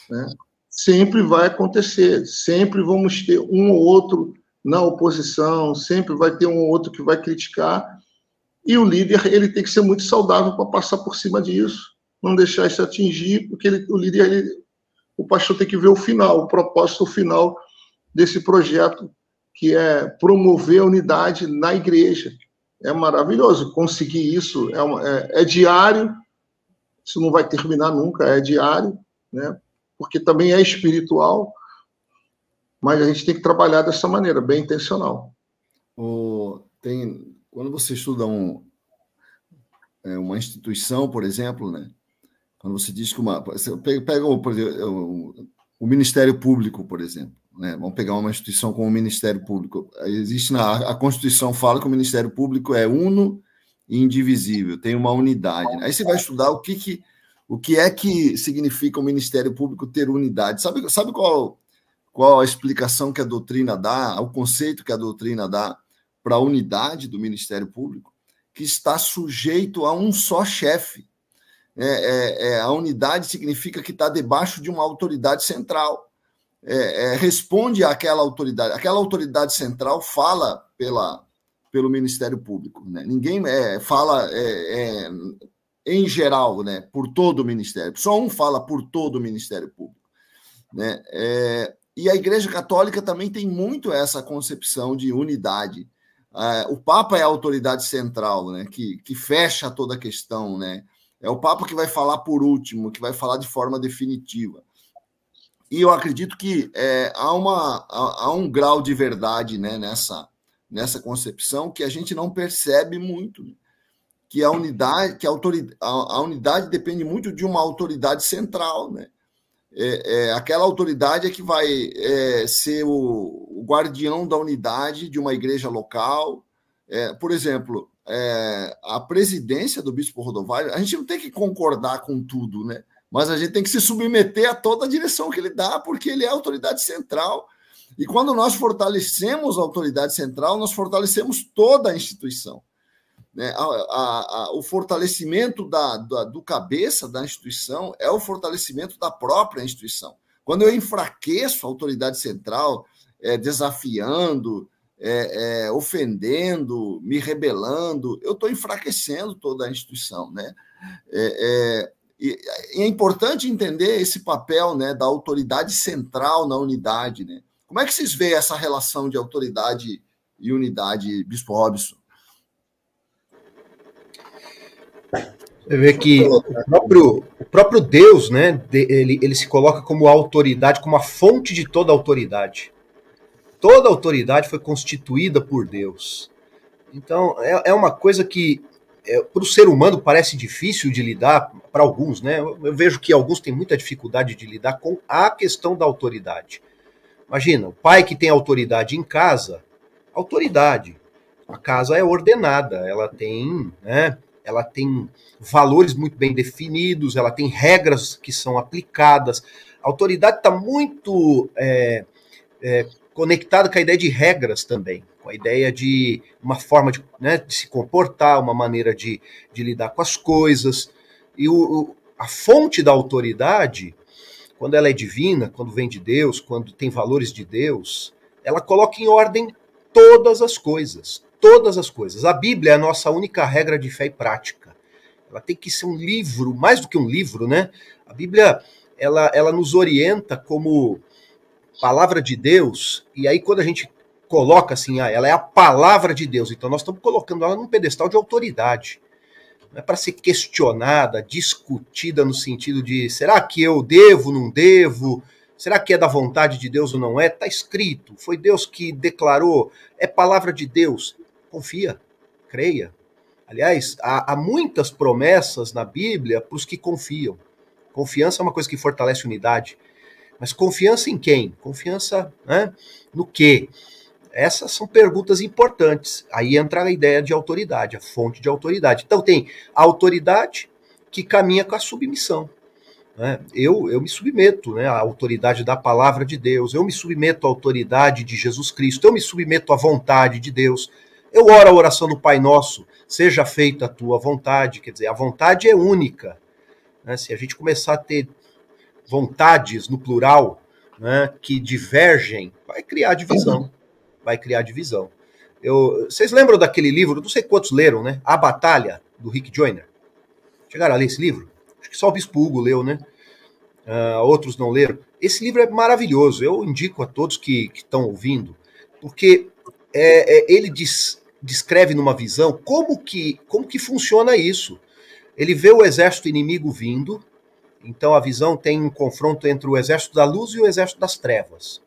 né? Sempre vai acontecer, sempre vamos ter um ou outro na oposição, sempre vai ter um ou outro que vai criticar, e o líder ele tem que ser muito saudável para passar por cima disso, não deixar isso atingir, porque o pastor tem que ver o final, o propósito final desse projeto, que é promover a unidade na igreja. É maravilhoso conseguir isso, é diário, isso não vai terminar nunca, é diário, né? Porque também é espiritual, mas a gente tem que trabalhar dessa maneira, bem intencional. Quando você estuda uma instituição, por exemplo, né? Quando você diz que você pega por exemplo, o Ministério Público, por exemplo, né? Vamos pegar uma instituição como o Ministério Público. Existe a Constituição fala que o Ministério Público é uno e indivisível, tem uma unidade. Aí você vai estudar o que é que significa o Ministério Público ter unidade. Sabe qual a explicação que a doutrina dá, o conceito que a doutrina dá para a unidade do Ministério Público? Que está sujeito a um só chefe. A unidade significa que está debaixo de uma autoridade central. Responde àquela autoridade. Aquela autoridade central fala pelo Ministério Público, né? Ninguém fala em geral, né? Por todo o Ministério. Só um fala por todo o Ministério Público, né? E a Igreja Católica também tem muito essa concepção de unidade. O Papa é a autoridade central, né? Que fecha toda a questão, né? É o Papa que vai falar por último, que vai falar de forma definitiva. E eu acredito que há um grau de verdade, né, nessa concepção que a gente não percebe muito, né? Que a unidade depende muito de uma autoridade central, né? Aquela autoridade é que vai ser o guardião da unidade de uma igreja local. Por exemplo, a presidência do Bispo Rodovalho, a gente não tem que concordar com tudo, né? Mas a gente tem que se submeter a toda a direção que ele dá, porque ele é a autoridade central. E quando nós fortalecemos a autoridade central, nós fortalecemos toda a instituição, né? O fortalecimento do cabeça da instituição é o fortalecimento da própria instituição. Quando eu enfraqueço a autoridade central, desafiando, ofendendo, me rebelando, eu estou enfraquecendo toda a instituição, né? E é importante entender esse papel, né, da autoridade central na unidade, né? Como é que vocês veem essa relação de autoridade e unidade, Bispo Robson? Você vê que o próprio Deus, né, ele se coloca como autoridade, como a fonte de toda autoridade. Toda autoridade foi constituída por Deus. Então, é uma coisa que para o ser humano parece difícil de lidar, para alguns, né? Eu vejo que alguns têm muita dificuldade de lidar com a questão da autoridade. Imagina, o pai que tem autoridade em casa, autoridade. A casa é ordenada, ela tem, né? Ela tem valores muito bem definidos, ela tem regras que são aplicadas. A autoridade está muito conectada com a ideia de regras também, com a ideia de uma forma de se comportar, uma maneira de lidar com as coisas. E a fonte da autoridade, quando ela é divina, quando vem de Deus, quando tem valores de Deus, ela coloca em ordem todas as coisas. Todas as coisas. A Bíblia é a nossa única regra de fé e prática. Ela tem que ser um livro, mais do que um livro, né? A Bíblia, ela nos orienta como palavra de Deus, e aí quando a gente coloca assim, ela é a palavra de Deus, então nós estamos colocando ela num pedestal de autoridade. Não é para ser questionada, discutida no sentido de, será que eu devo, não devo? Será que é da vontade de Deus ou não é? Está escrito, foi Deus que declarou, é palavra de Deus. Confia, creia. Aliás, há muitas promessas na Bíblia para os que confiam. Confiança é uma coisa que fortalece unidade. Mas confiança em quem? Confiança, né, no quê? Essas são perguntas importantes. Aí entra a ideia de autoridade, a fonte de autoridade. Então tem a autoridade que caminha com a submissão. né? Eu me submeto, né, à autoridade da palavra de Deus, eu me submeto à autoridade de Jesus Cristo, eu me submeto à vontade de Deus. Eu oro a oração do Pai Nosso, seja feita a tua vontade, quer dizer, a vontade é única, né? Se a gente começar a ter vontades no plural, né, que divergem, vai criar divisão, Vocês lembram daquele livro, não sei quantos leram, né? A Batalha, do Rick Joyner? Chegaram a ler esse livro? Acho que só o Bispo Hugo leu, né? Outros não leram. Esse livro é maravilhoso, eu indico a todos que estão ouvindo, porque ele descreve numa visão como que funciona isso. Ele vê o exército inimigo vindo, então a visão tem um confronto entre o exército da luz e o exército das trevas.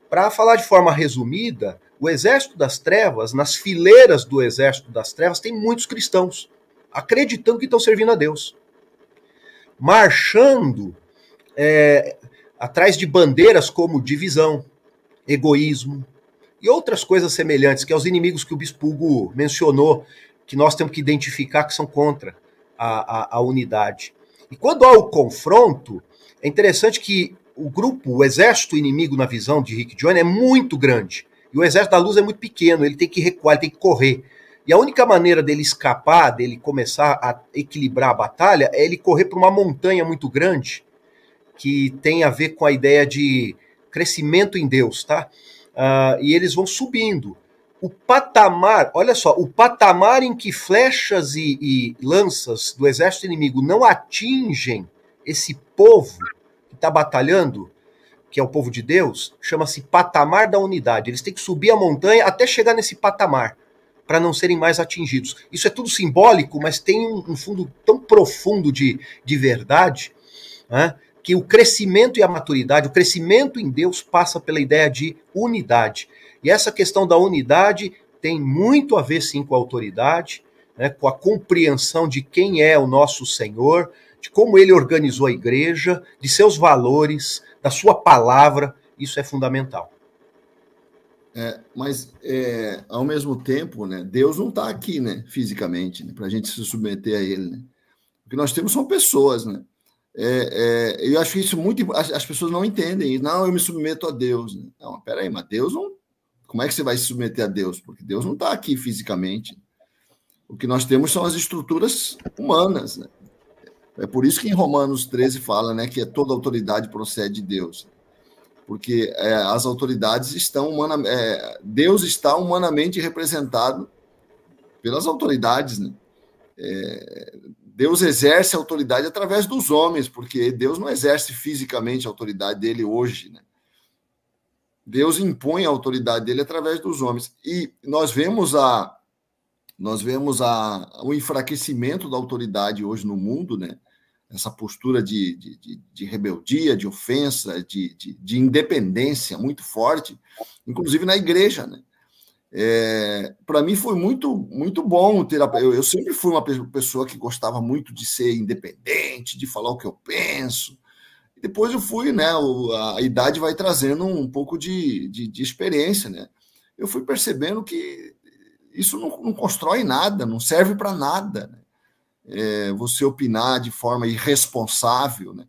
Para falar de forma resumida, o exército das trevas, nas fileiras do exército das trevas, tem muitos cristãos, acreditando que estão servindo a Deus, marchando atrás de bandeiras como divisão, egoísmo e outras coisas semelhantes, que é os inimigos que o Bispo Hugo mencionou, que nós temos que identificar que são contra a unidade. E quando há o confronto, é interessante que o exército inimigo na visão de Rick Joyner é muito grande, e o exército da luz é muito pequeno, ele tem que recuar, ele tem que correr. E a única maneira dele escapar, dele começar a equilibrar a batalha, é ele correr para uma montanha muito grande, que tem a ver com a ideia de crescimento em Deus, tá? E eles vão subindo. O patamar, olha só, o patamar em que flechas e lanças do exército inimigo não atingem esse povo que está batalhando, que é o povo de Deus, chama-se patamar da unidade. Eles têm que subir a montanha até chegar nesse patamar, para não serem mais atingidos. Isso é tudo simbólico, mas tem um fundo tão profundo de verdade, né, que o crescimento e a maturidade, o crescimento em Deus passa pela ideia de unidade. E essa questão da unidade tem muito a ver, sim, com a autoridade, né, com a compreensão de quem é o nosso Senhor, de como ele organizou a igreja, de seus valores, da sua palavra. Isso é fundamental. Mas, ao mesmo tempo, né, Deus não está aqui, né, fisicamente, né, para a gente se submeter a ele. Né? O que nós temos são pessoas. Né? Eu acho que isso as pessoas não entendem. Não, eu me submeto a Deus. Né? Não, peraí, mas Deus não... Como é que você vai se submeter a Deus? Porque Deus não está aqui fisicamente. O que nós temos são as estruturas humanas. Né? É por isso que em Romanos 13 fala, né, que toda autoridade procede de Deus. Porque as autoridades estão Deus está humanamente representado pelas autoridades, né? Deus exerce a autoridade através dos homens, porque Deus não exerce fisicamente a autoridade dele hoje, né? Deus impõe a autoridade dele através dos homens. E nós vemos o enfraquecimento da autoridade hoje no mundo, né? Essa postura de rebeldia, de ofensa, de independência muito forte, inclusive na igreja, né? Para mim foi muito, muito bom ter... Eu sempre fui uma pessoa que gostava muito de ser independente, de falar o que eu penso. E depois eu fui, né? A idade vai trazendo um pouco de experiência, né? Eu fui percebendo que isso não constrói nada, não serve para nada, né? Você opinar de forma irresponsável, né?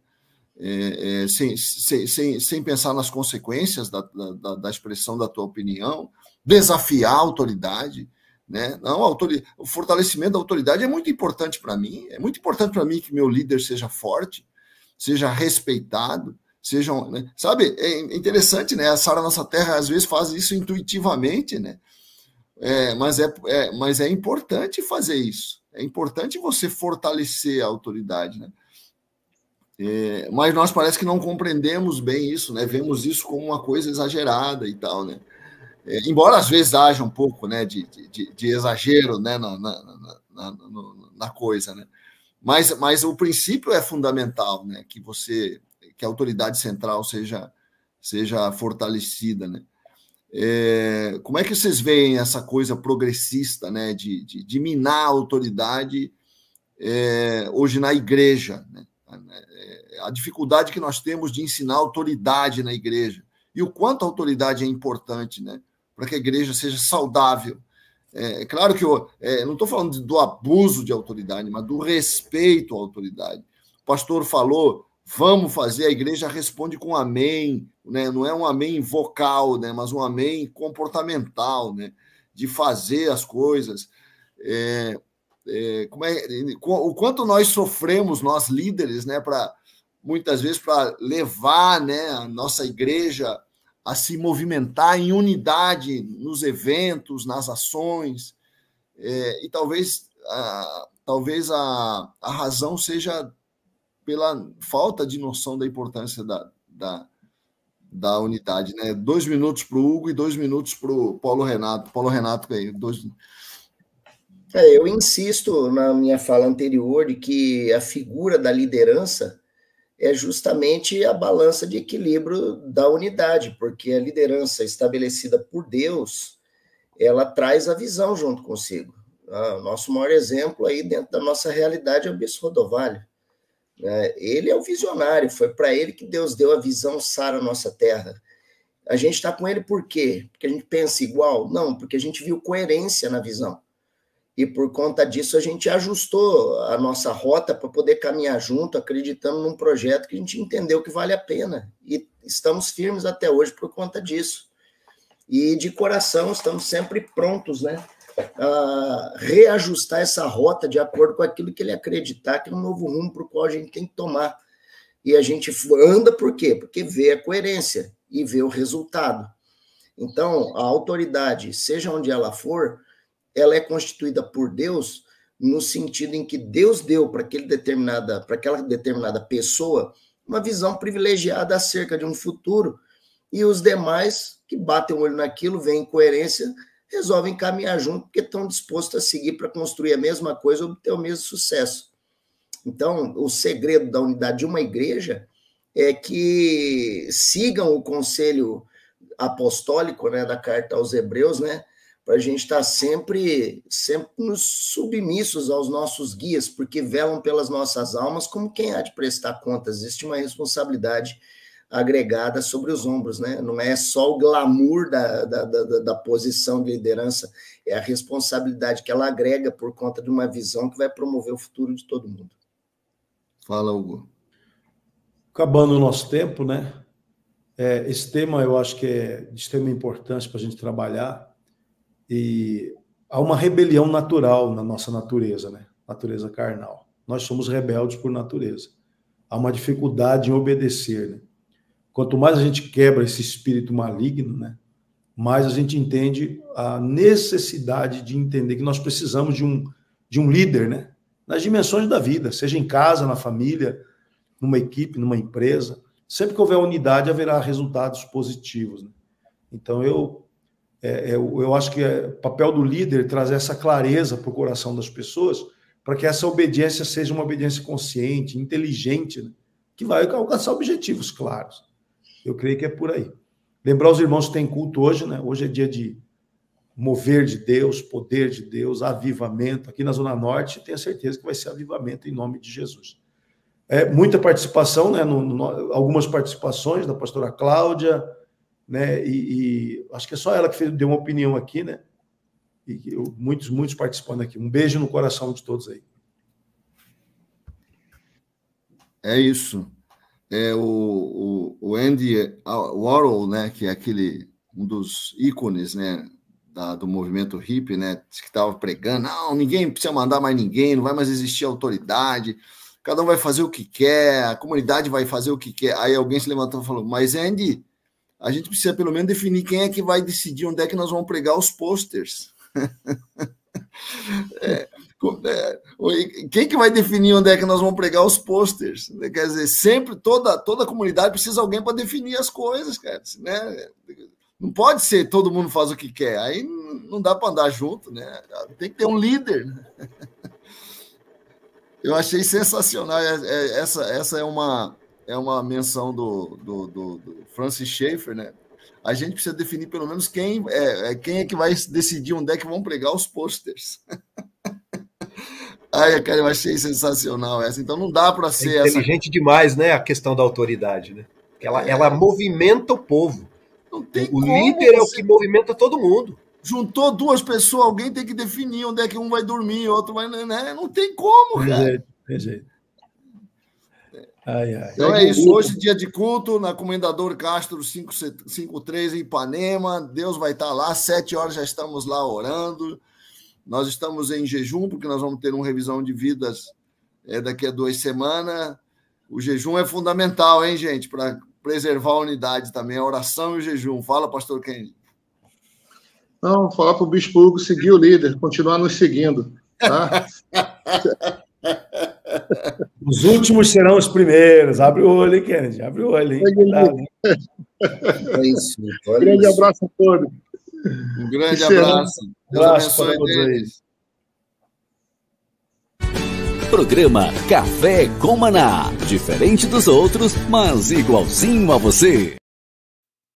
Sem pensar nas consequências da expressão da tua opinião, desafiar a autoridade, né? Não, o fortalecimento da autoridade é muito importante para mim. É muito importante para mim que meu líder seja forte, seja respeitado, né? Sabe, é interessante, né? A Sara Nossa Terra às vezes faz isso intuitivamente, né? Mas é importante fazer isso. É importante você fortalecer a autoridade, né? Mas nós parece que não compreendemos bem isso, né? Vemos isso como uma coisa exagerada e tal, né? Embora às vezes haja um pouco, né, de exagero, né, na coisa, né? Mas o princípio é fundamental, né? Que a autoridade central seja fortalecida, né? Como é que vocês veem essa coisa progressista, né, de minar a autoridade hoje na igreja, né? A dificuldade que nós temos de ensinar autoridade na igreja e o quanto a autoridade é importante, né, para que a igreja seja saudável. Claro que eu não estou falando do abuso de autoridade, mas do respeito à autoridade. O pastor falou vamos fazer, a igreja responde com amém, né? Não é um amém vocal, né? Mas um amém comportamental, né? De fazer as coisas. O quanto nós sofremos, nós líderes, né? Muitas vezes para levar, né, a nossa igreja a se movimentar em unidade nos eventos, nas ações, e talvez a razão seja pela falta de noção da importância da unidade, né? 2 minutos para o Hugo e 2 minutos para o Paulo Renato. Paulo Renato, aí, 2... Eu insisto na minha fala anterior de que a figura da liderança é justamente a balança de equilíbrio da unidade, porque a liderança estabelecida por Deus, ela traz a visão junto consigo. O nosso maior exemplo aí dentro da nossa realidade é o Bispo Rodovalho. Ele é o visionário, foi para ele que Deus deu a visão Sara nossa terra. A gente está com ele por quê? Porque a gente pensa igual? Não, porque a gente viu coerência na visão. E por conta disso a gente ajustou a nossa rota para poder caminhar junto, acreditando num projeto que a gente entendeu que vale a pena. E estamos firmes até hoje por conta disso. E de coração estamos sempre prontos, né, a reajustar essa rota de acordo com aquilo que ele acreditar que é um novo rumo para o qual a gente tem que tomar. E a gente anda por quê? Porque vê a coerência e vê o resultado. Então, a autoridade, seja onde ela for, ela é constituída por Deus no sentido em que Deus deu para aquela determinada pessoa uma visão privilegiada acerca de um futuro, e os demais que batem o olho naquilo, veem coerência, resolvem caminhar junto porque estão dispostos a seguir para construir a mesma coisa ou obter o mesmo sucesso. Então, o segredo da unidade de uma igreja é que sigam o conselho apostólico, né, da carta aos Hebreus, né, para a gente estar sempre nos submissos aos nossos guias, porque velam pelas nossas almas como quem há de prestar contas. Existe uma responsabilidade agregada sobre os ombros, né? Não é só o glamour da posição de liderança, é a responsabilidade que ela agrega por conta de uma visão que vai promover o futuro de todo mundo. Fala, Hugo. Acabando o nosso tempo, né? Esse tema eu acho que é de extrema importância para a gente trabalhar, e há uma rebelião natural na nossa natureza, né? Natureza carnal. Nós somos rebeldes por natureza. Há uma dificuldade em obedecer, né? Quanto mais a gente quebra esse espírito maligno, né, mais a gente entende a necessidade de entender que nós precisamos de um líder, né, nas dimensões da vida, seja em casa, na família, numa equipe, numa empresa. Sempre que houver unidade, haverá resultados positivos, né? Então, eu acho que é papel do líder trazer essa clareza para o coração das pessoas, para que essa obediência seja uma obediência consciente, inteligente, né, que vai alcançar objetivos claros. Eu creio que é por aí. Lembrar os irmãos que tem culto hoje, né? Hoje é dia de mover de Deus, poder de Deus, avivamento. Aqui na Zona Norte, tenho certeza que vai ser avivamento em nome de Jesus. Muita participação, né? Algumas participações da pastora Cláudia, né? E acho que é só ela que deu uma opinião aqui, né? E muitos participando aqui. Um beijo no coração de todos aí. É isso. O Andy Warhol, né, que é um dos ícones, né, do movimento hippie, né, que estava pregando, não, ninguém precisa mandar mais ninguém, não vai mais existir autoridade, cada um vai fazer o que quer, a comunidade vai fazer o que quer. Aí alguém se levantou e falou, mas Andy, a gente precisa pelo menos definir quem é que vai decidir onde é que nós vamos pregar os posters. Quem que vai definir onde é que nós vamos pregar os posters? Quer dizer, sempre, toda comunidade precisa de alguém para definir as coisas, cara, né? Não pode ser todo mundo faz o que quer, aí não dá para andar junto, né? Tem que ter um líder, né? Eu achei sensacional. Essa é uma menção do Francis Schaeffer, né? A gente precisa definir pelo menos quem é que vai decidir onde é que vão pregar os posters. Ai, cara, eu achei sensacional essa. Então não dá para ser inteligente demais, né? A questão da autoridade, né? Ela movimenta o povo. Não tem o líder é o que movimenta todo mundo. Juntou duas pessoas, alguém tem que definir onde é que um vai dormir, outro vai, né? Não tem como, cara. Tem jeito. Então é isso. Hoje, dia de culto, na Comendador Castro 553, em Ipanema. Deus vai estar lá. 7 horas já estamos lá orando. Nós estamos em jejum, porque nós vamos ter uma revisão de vidas daqui a 2 semanas. O jejum é fundamental, hein, gente? Para preservar a unidade também. A oração e o jejum. Fala, pastor Kennedy. Não, falar para o Bispo Hugo seguir o líder, continuar nos seguindo. Tá? Os últimos serão os primeiros. Abre o olho, hein, Kennedy? Abre o olho, hein? É isso. Um grande abraço a todos. Um grande abraço. Deus abençoe eles. Programa Café com Maná. Diferente dos outros, mas igualzinho a você.